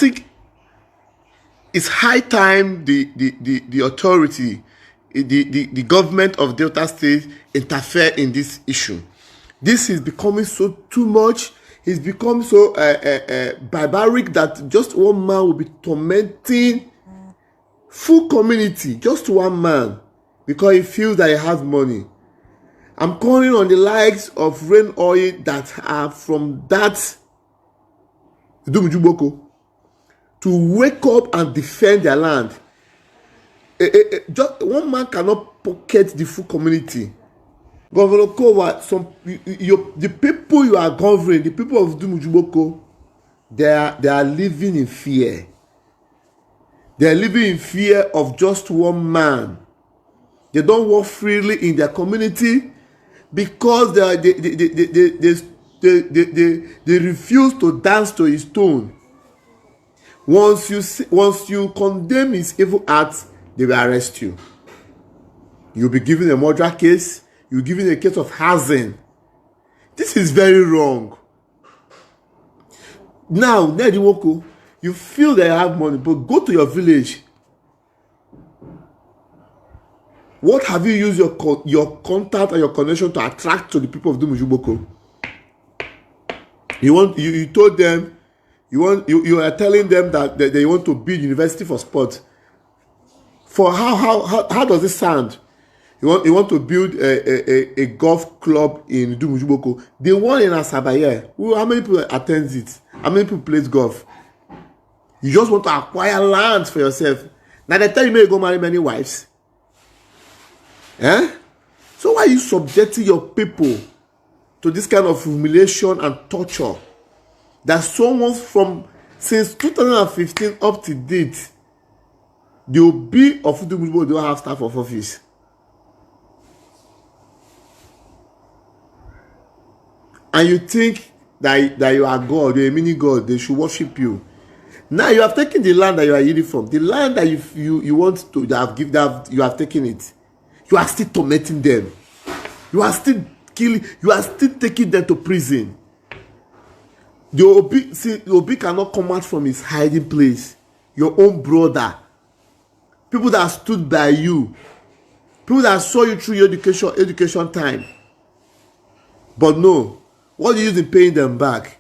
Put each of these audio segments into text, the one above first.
think it's high time the authority, the government of Delta State interfere in this issue. This is becoming so too much. It's become so barbaric that just one man will be tormenting full community, just one man, because he feels that he has money. I'm calling on the likes of Rain Oil that are from that Dumujuboko to wake up and defend their land. Just one man cannot pocket the full community. Governor Kowa, the people you are governing, the people of Dumujuboko, they are living in fear. They are living in fear of just one man. They don't walk freely in their community because they refuse to dance to his tone. Once you condemn his evil acts, they will arrest you. You'll be given a murder case. You're given a case of hazing. This is very wrong. Now, Nediwoko, you feel that you have money, but go to your village. What have you used your contact and your connection to attract to the people of Dumujuboko? You told them you are telling them that they want to build university for sport. For how does it sound? You want to build a golf club in Dumujuboko. The one in Asabaye. How many people attend it? How many people play golf? You just want to acquire land for yourself. Now they tell you may go marry many wives. So why are you subjecting your people to this kind of humiliation and torture? That someone from since 2015 up to date, the OB of Dumujuboko don't have staff of office. And you think that you are God, you're a mini God, they should worship you. Now you have taken the land that you are eating from, the land that you want to you have taken it. You are still tormenting them. You are still killing, you are still taking them to prison. The OB cannot come out from his hiding place. Your own brother. People that stood by you. People that saw you through your education time. But no. What do you use in paying them back?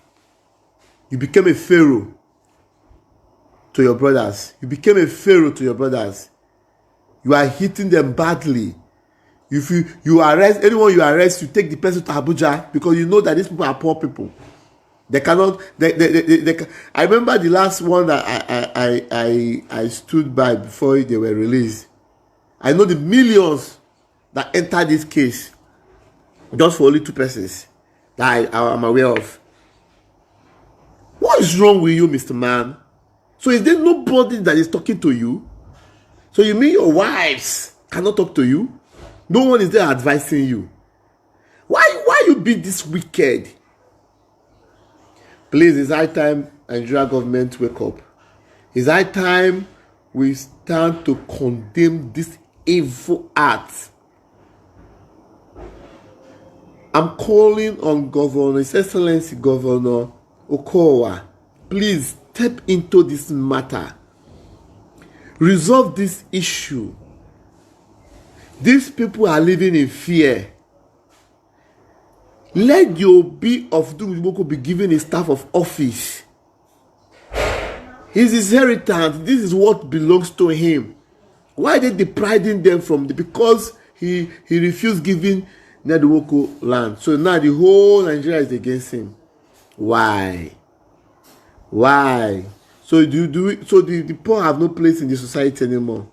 You became a pharaoh to your brothers. You became a pharaoh to your brothers. You are hitting them badly. If you arrest anyone you arrest, you take the person to Abuja because you know that these people are poor people. They cannot. I remember the last one that I stood by before they were released. I know the millions that entered this case just for only 2 persons that I am aware of. What is wrong with you, Mr. Man? So is there nobody that is talking to you? So you mean your wives cannot talk to you? No one is there advising you. Why you be this wicked? Please, it's high time Nigeria government wake up. It's high time we stand to condemn this evil act. I'm calling on His Excellency Governor Okowa. Please step into this matter. Resolve this issue. These people are living in fear. Let the OB of Dumujuboko be given a staff of office. His inheritance, this is what belongs to him. Why are they depriving them from the? Because he refused giving Nediwoko land. So now the whole Nigeria is against him. Why? So the poor have no place in the society anymore.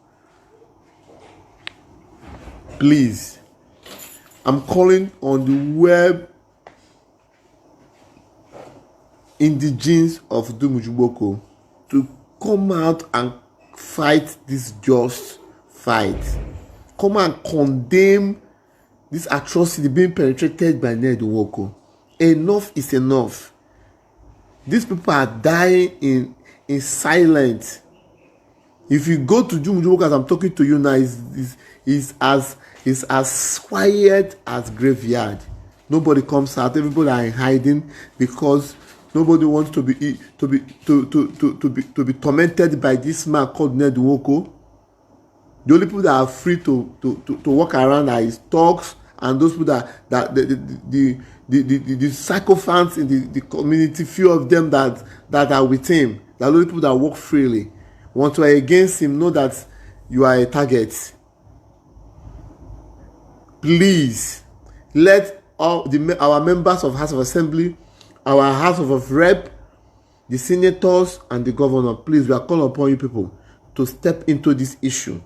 Please, I'm calling on the web indigenes of Dumujuboko to come out and fight this just fight. Come and condemn this atrocity being perpetrated by Nediwoko. Enough is enough. These people are dying in silence. If you go to Dumujuboko as I'm talking to you now, it's as quiet as graveyard. Nobody comes out. Everybody are in hiding because Nobody wants to be tormented by this man called Ned Nwoko. The only people that are free to walk around are his thugs and those people that the sycophants in the community, few of them that are with him. The only people that walk freely. Want to against him, know that you are a target. Please let our members of House of Assembly, our House of Rep, the senators and the governor, please, we are calling upon you people to step into this issue.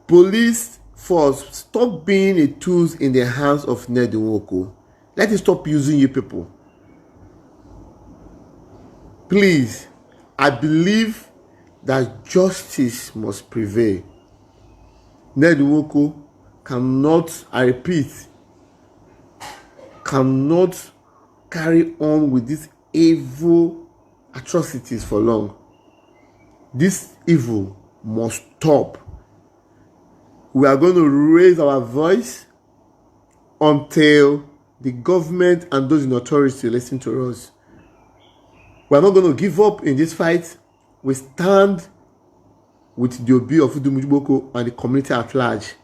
Police force, stop being a tools in the hands of Ned Nwoko. Let it stop using you people. Please, I believe that justice must prevail. Ned Nwoko cannot, I repeat, cannot carry on with these evil atrocities for long. This evil must stop. We are going to raise our voice until the government and those in authority listen to us. We are not going to give up in this fight. We stand with the Obi of Udumuju and the community at large.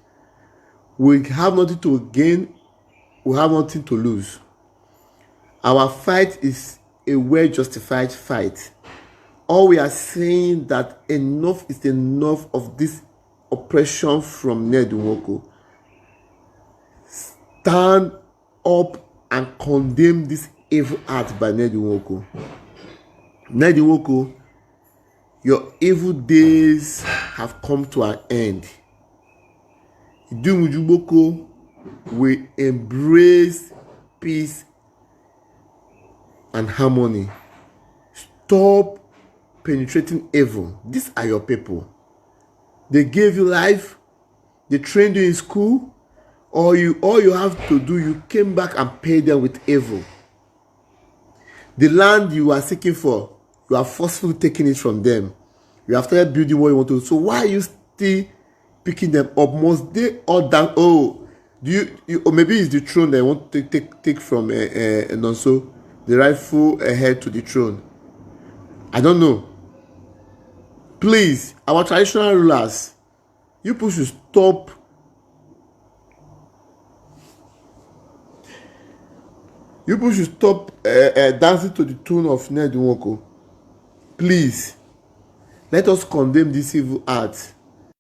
We have nothing to gain. We have nothing to lose. Our fight is a well-justified fight. All we are saying that enough is enough of this oppression from Ned Nwoko. Stand up and condemn this evil act by Ned Nwoko. Ned Nwoko, your evil days have come to an end. Udumuju will embrace peace and harmony. Stop penetrating evil. These are your people. They gave you life. They trained you in school. All you have to do, you came back and paid them with evil. The land you are seeking for, you are forcefully taking it from them. You have started building what you want to. So why are you still picking them up? Must they all down? Oh, or maybe it's the throne they want to take from Nonso, the rightful heir to the throne. I don't know. Please, our traditional rulers, you people should stop. You people should stop dancing to the tune of Ned Nwoko. Please, let us condemn this evil act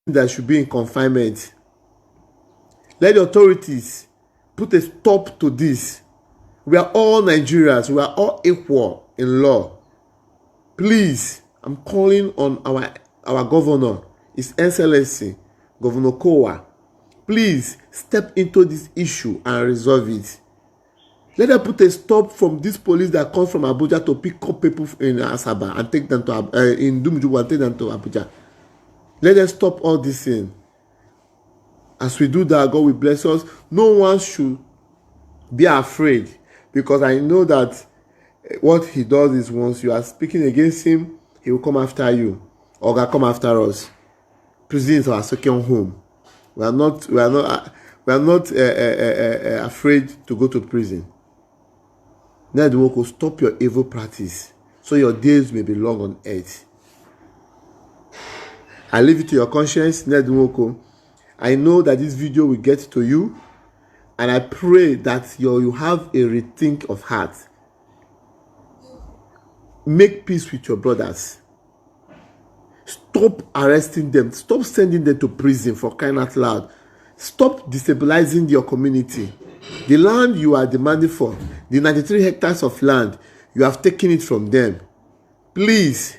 that should be in confinement. Let the authorities put a stop to this. We are all Nigerians. We are all equal in law. Please, I'm calling on our governor, His Excellency, Governor Kowa. Please step into this issue and resolve it. Let them put a stop from this police that comes from Abuja to pick up people in Asaba and take them to in Udumuju and take them to Abuja. Let them stop all this thing. As we do that, God will bless us. No one should be afraid, because I know that what he does is once you are speaking against him, he will come after you, or God come after us. Prison is our second home. We are not afraid to go to prison. Ned Nwoko, stop your evil practice, so your days may be long on earth. I leave it to your conscience, Ned Nwoko. I know that this video will get to you, and I pray that you have a rethink of heart. Make peace with your brothers. Stop arresting them. Stop sending them to prison for crying out loud. Stop destabilizing your community. The land you are demanding for, the 93 hectares of land, you have taken it from them. Please,